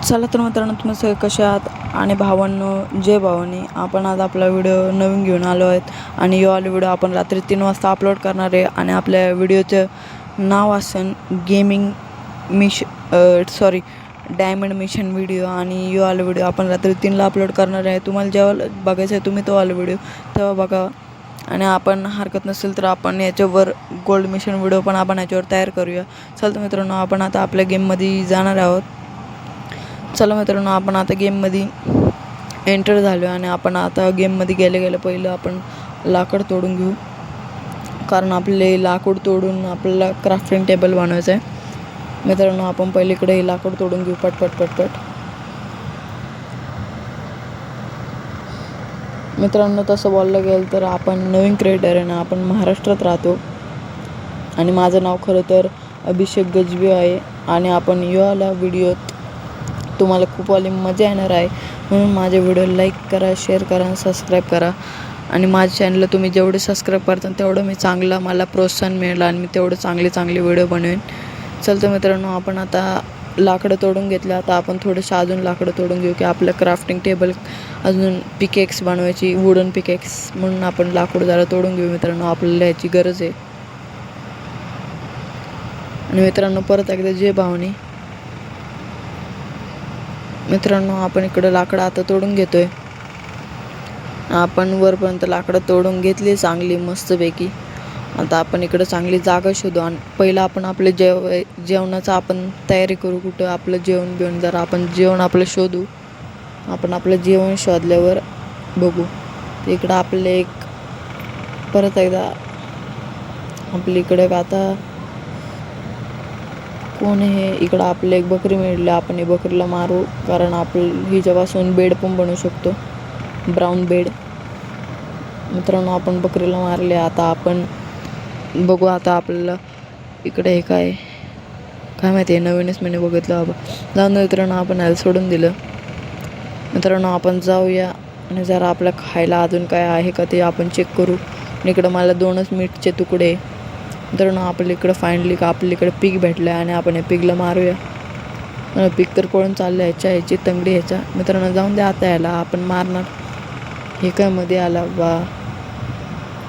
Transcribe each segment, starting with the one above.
चला तर मित्रांनो, तुम्ही सगळे कसे आहात आणि भावांनो, जय भावानी. आपण आज आपला व्हिडिओ नवीन घेऊन आलो आहेत आणि यो आलो व्हिडिओ आपण रात्री 3 वाजता अपलोड करणार आहे. आणि आपल्या व्हिडिओचं नाव असेल गेमिंग डायमंड मिशन व्हिडिओ. आणि यो आलो व्हिडिओ आपण रात्री 3ला अपलोड करणार आहे. तुम्हाला जेव्हा बघायचं आहे तुम्ही तो आलो व्हिडिओ तेव्हा बघा. आणि आपण हरकत नसेल तर आपण याच्यावर गोल्ड मिशन व्हिडिओ पण आपण याच्यावर तयार करूया. चला मित्रांनो, आपण आता आपल्या गेममध्ये जाणार आहोत. चला मित्रांनो, आपण आता गेममध्ये एंटर झालो आणि आपण आता गेममध्ये गेले पहिलं आपण लाकूड तोडून घेऊ, कारण आपले लाकूड तोडून आपल्याला क्राफ्टिंग टेबल बनवायचं आहे. मित्रांनो, आपण पहिले इकडे हे लाकूड तोडून घेऊ पटपट. मित्रांनो, तसं बोललं गेलं तर आपण नवीन क्रिएटर आहे ना, आपण महाराष्ट्रात राहतो आणि माझं नाव खरं तर अभिषेक गजबी आहे. आणि आपण याला व्हिडिओत तुम्हाला खूप वाली मजा येणार आहे, म्हणून माझे व्हिडिओ लाईक करा, शेअर करा आणि सबस्क्राईब करा. आणि माझ्या चॅनलला तुम्ही जेवढे सबस्क्राईब करता तेवढं मला प्रोत्साहन मिळेल आणि मी तेवढं चांगले व्हिडिओ बनवेन. चलतं मित्रांनो, आपण आता लाकडं तोडून घेतलं. आता आपण थोडंसं अजून लाकडं तोडून घेऊ की आपलं क्राफ्टिंग टेबल अजून पिकेक्स बनवायची, वुडन पिकेक्स, म्हणून आपण लाकूड जरा तोडून घेऊ. मित्रांनो, आपल्याला ह्याची गरज आहे. आणि मित्रांनो, परत एकदा जय भावानी. मित्रांनो, आपण इकडं लाकडं आता तोडून घेतोय. आपण वरपर्यंत लाकडं तोडून घेतली चांगली मस्तपैकी. आता आपण इकडं चांगली जागा शोधू आणि पहिलं आपण आपले जेवणाचं आपण तयारी करू. कुठं आपलं जेवण जरा आपण जेवण आपलं शोधू. आपण आपलं जेवण शोधल्यावर बघू. इकडं आपले एक परत एकदा आपल्या इकडं आता कोण आहे, इकडं आपले एक बकरी मिळली. आपण ही बकरीला मारू, कारण आपण हिच्यापासून बेड पण बनवू शकतो, ब्राऊन बेड. मित्रांनो, आपण बकरीला मारले. आता आपण बघू. आता आपल्याला इकडे हे काय माहिती आहे, नवीनच मी बघितलं बाबा. जाऊन मित्रांनो, आपण ह्याला सोडून दिलं. मित्रांनो, आपण जाऊया आणि जरा आपल्या खायला अजून काय आहे का ते आपण चेक करू. आणि इकडं मला 2च मीठचे तुकडे. मित्रांनो, आपल्या इकडं फायनली का आपल्या इकडे पीक भेटलं आहे आणि आपण या पिगला मारूया. पीक तर पळून चाललं ह्याची तंगडी ह्याच्या. मित्रांनो, जाऊन द्या आता याला आपण मारणार. हे काय मध्ये आला बा.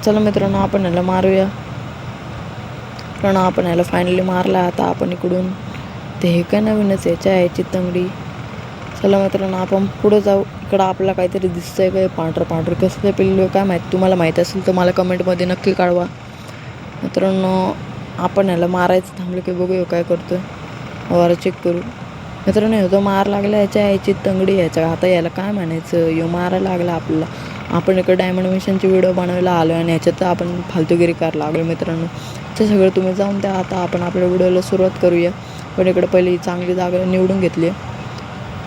चला मित्रांनो, आपण ह्याला मारूया. मित्रांनो, आपण ह्याला फायनली मारला. आता आपण इकडून ते हे काय नवीनच ह्याची तंगडी. चला मित्रांनो, आपण पुढं जाऊ. इकडं आपल्याला काहीतरी दिसतंय काय पांढरं कसं ते पिल्लू काय माहीत. तुम्हाला माहीत असेल तर मला कमेंटमध्ये नक्की कळवा. मित्रांनो, आपण ह्याला मारायचं थांबलं की बघूया काय करतो आहे, चेक करू. मित्रांनो, ह्यो तो मार लागला ह्याची तंगडी ह्याच्या. आता याला काय म्हणायचं, ह्यो मारायला लागला आपल्याला. आपण इकडे डायमंड मिशनची व्हिडिओ बनवायला आलो आणि ह्याच्यात आपण फालतूगिरी करायला लागलो. मित्रांनो, ते सगळं तुम्ही जाऊन द्या. आता आपण आपल्या व्हिडिओला सुरुवात करूया. पण इकडे पहिली चांगली जागा निवडून घेतली.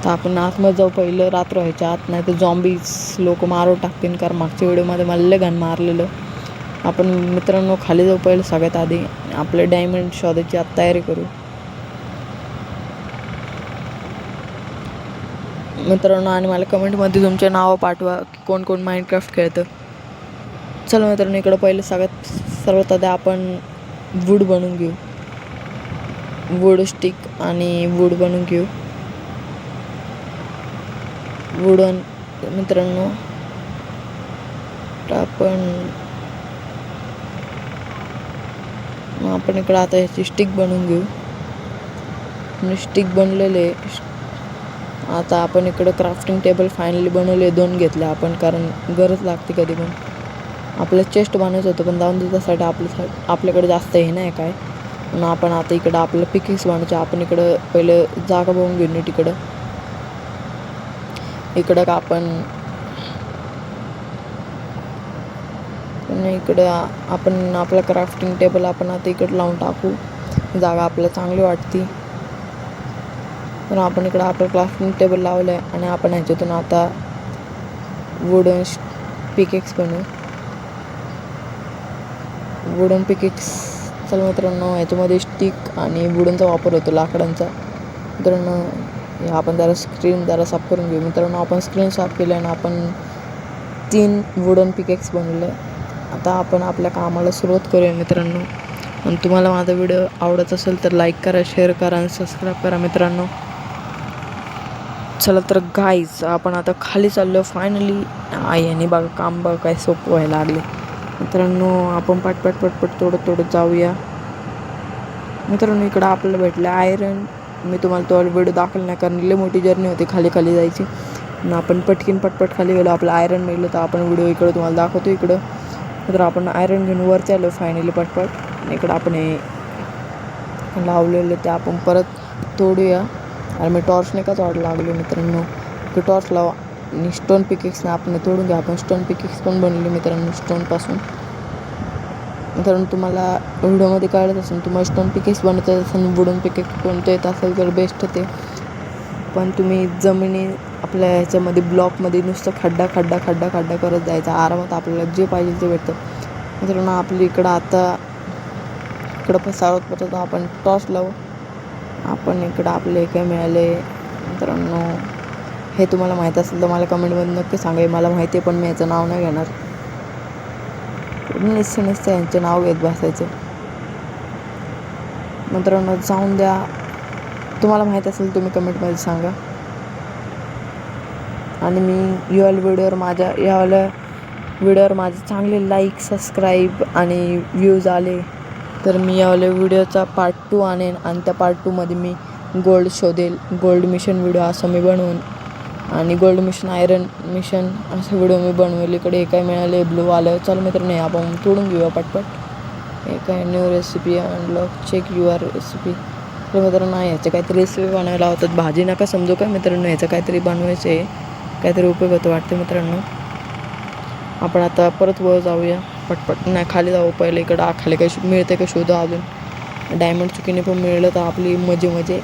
तर आपण आतमध्ये जाऊ. पहिलं रात्र व्हायच्या आत, नाही तर झॉम्बीज लोक मारून टाकतील, कारण मागच्या व्हिडिओमध्ये मला लय घाण मारलेलं. आपण मित्रांनो खाली जाऊ. पहिलं सगळ्यात आधी आपले डायमंड शोधायची आता तयारी करू. मित्रांनो, आणि मला कमेंटमध्ये तुमचे नावं पाठवा की कोण माइनक्राफ्ट खेळतं. चला मित्रांनो, इकडं पहिलं सर्वात आधी आपण वूड बनवून घेऊ. वूड स्टिक आणि वूड बनवून घेऊ. वुडन मित्रांनो, आपण इकडं आता ह्याची स्टिक बनवून घेऊ. स्टिक बनलेले. आता आपण इकडं क्राफ्टिंग टेबल फायनली बनवले. 2 घेतले आपण, कारण गरज लागते कधी पण. आपलं चेस्ट बनवायचं होतं पण जाऊन त्यासाठी आपल्याकडे जास्त हे नाही काय, म्हणून आपण आता इकडं आपलं पिकेक्स बनवायचं. आपण इकडं पहिलं जागा बघून घेऊ नीट. इकडं का आपण आपलं क्राफ्टिंग टेबल आपण आता इकडं लावून टाकू. जागा आपल्याला चांगली वाटते. तर आपण इकडं आपलं क्राफ्टिंग टेबल लावलं आहे आणि आपण ह्याच्यातून आता वुडन पिकेक्स बनवू. Wooden pickaxe. चला मित्रांनो, ह्याच्यामध्ये स्टिक आणि वुडनचा वापर होतो, लाकडांचा. मित्रांनो, आपण स्क्रीन साफ करून घेऊ. मित्रांनो, आपण स्क्रीन साफ केलं आणि आपण 3 वुडन पिकेक्स बनवले. आता आपण आपल्या कामाला सुरुवात करूया मित्रांनो. आणि तुम्हाला माझा व्हिडिओ आवडत असेल तर लाईक करा, शेअर करा आणि सबस्क्राईब करा मित्रांनो. चला तर गाईज आपण आता खाली चाललो फायनली. याने बघा काम बघा काय सोपं व्हायला लागले मित्रांनो. आपण पटपट पटपट तोडत जाऊया मित्रांनो. इकडं आपल्याला भेटलं आयरन. मी तुम्हाला तो व्हिडिओ दाखवला नाही कारण लई मोठी जर्नी होती खाली जायची. आणि आपण पटपट खाली गेलो, आपलं आयरन मिळलं तर आपण व्हिडिओ इकडं तुम्हाला दाखवतो. इकडं तर आपण आयरन घेऊन वरती आलो फायनली पटपट. इकडं आपण हे लावलेलं ते आपण परत तोडूया. आणि मी टॉर्चने का तोडायला लागलो मित्रांनो. की टॉर्च लावा आणि स्टोन पिकेक्सने आपण तोडून घ्या. आपण स्टोन पिकेक्स पण बनवले मित्रांनो स्टोनपासून. मित्रांनो तुम्हाला व्हिडिओमध्ये कळत असेल, तुम्हाला स्टोन पिकेक्स बनवता येत असेल, वुडन पिकेक्स बनवता येत असेल तर बेस्ट ते. पण तुम्ही जमिनी आपल्या ह्याच्यामध्ये ब्लॉकमध्ये नुसतं खड्डा करत जायचा. आरामात आपल्याला जे पाहिजे ते भेटतं मित्रांनो. आपली इकडं आता इकडं सावध आपण टॉर्च लावू. आपण इकडं आपले काय मिळाले मित्रांनो हे तुम्हाला माहीत असेल तर मला कमेंटमध्ये नक्की सांगा. मला माहिती आहे पण मी याचं नाव नाही घेणार. नुसतं यांचे नाव घेत बसायचं मित्रांनो. जाऊन द्या, तुम्हाला माहीत असेल तुम्ही कमेंटमध्ये सांगा. आणि मी यावाल्या व्हिडिओवर माझे चांगले लाईक सबस्क्राईब आणि व्ह्यूज आले तर मी यावाल्या व्हिडिओचा पार्ट 2 आणेन. आणि त्या पार्ट 2मध्ये मी गोल्ड शोधेल. गोल्ड मिशन व्हिडिओ असं मी बनवून आणि गोल्ड मिशन आयरन मिशन असं व्हिडिओ मी बनवेल. इकडे हे काय मिळाले ब्लू आलं. चल मित्रांनो आपण तोडून घेऊया पटपट. हे काय new recipe unlock check your recipe. तर मित्रांनो ह्याचं काहीतरी रेसिपी बनवायला होतात. भाजी नका समजू काय मित्रांनो, ह्याचं काहीतरी बनवायचं आहे, काहीतरी उपयोग होतं वाटतं मित्रांनो. आपण आता परत वर जाऊया पटपट. नाही खाली जाऊ पहिले. इकडं खाली काही मिळते का शोधू अजून. डायमंड चुकीने पण मिळलं तर आपली मजे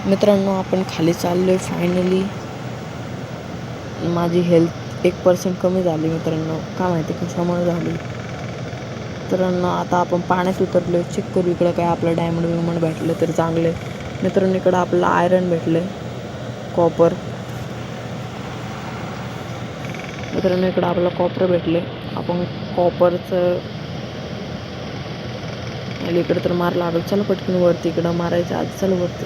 मित्रांनो. आपण खाली चाललो आहे फायनली. माझी हेल्थ 1% कमी झाली मित्रांनो, काय माहिती कशामुळे झाली मित्रांनो. आता आपण पाण्यात उतरलो आहे. चेक करू इकडं काय आपलं डायमंड भेटलं तर चांगलं आहे मित्रांनो. इकडं आपलं आयरन भेटलं आहे, कॉपर मित्रांनो. इकडं आपलं कॉपर भेटले. आपण कॉपरचं इकडं तर मार लागल. चला पटकन वरती. इकडं मारायचं आज. चला वरती.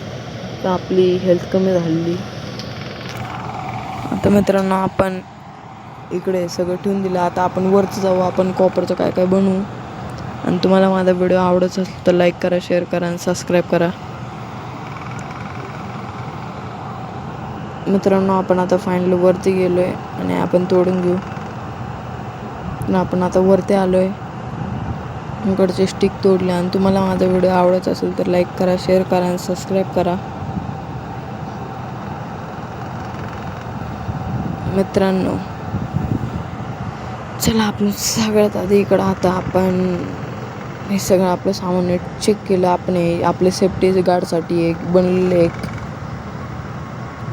तर आपली हेल्थ कमी झालेली. आता मित्रांनो आपण इकडे सगळं ठेवून दिलं. आता आपण वरचं जाऊ. आपण कॉपरचं काय बनवू. आणि तुम्हाला माझा व्हिडिओ आवडत असेल तर लाईक करा, शेअर करा आणि सबस्क्राईब करा मित्रांनो. आपण आता फायनली वरती गेलो आहे आणि आपण तोडून घेऊ. आपण आता वरती आलो आहे. इकडचे स्टिक तोडले. आणि तुम्हाला माझा व्हिडिओ आवडत असेल तर लाईक करा, शेअर करा आणि सबस्क्राईब करा मित्रांनो. चला आपण सगळ्यात आधी इकडं आता आपण हे सगळं आपलं सामान चेक केलं. आपण हे आपले सेफ्टी गार्डसाठी एक बनलेले एक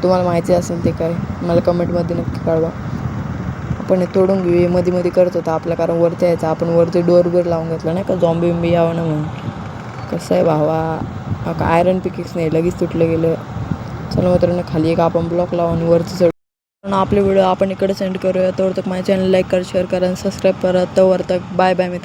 तुम्हाला माहिती असेल ते काय मला कमेंटमध्ये नक्की कळवा. आपण हे तोडून घेऊ. हे मध्ये करत होता आपल्या कारण वरती यायचं. आपण वरती डोअर लावून घेतलं नाही का झॉम्बी बिंबी यावं ना म्हणून. कसं आहे भावा का आयरन पिकेक्स नाही लगेच तुटलं गेलं. चला मित्रांनो खाली एक आपण ब्लॉक लावू आणि वरती चढ. आपले व्हिडिओ आपण इकडे सेंड करूया. तोवर तक माझ्या चॅनल लाईक करा, शेअर करा आणि सबस्क्राईब करा. तोवर तक बाय बाय मित्र.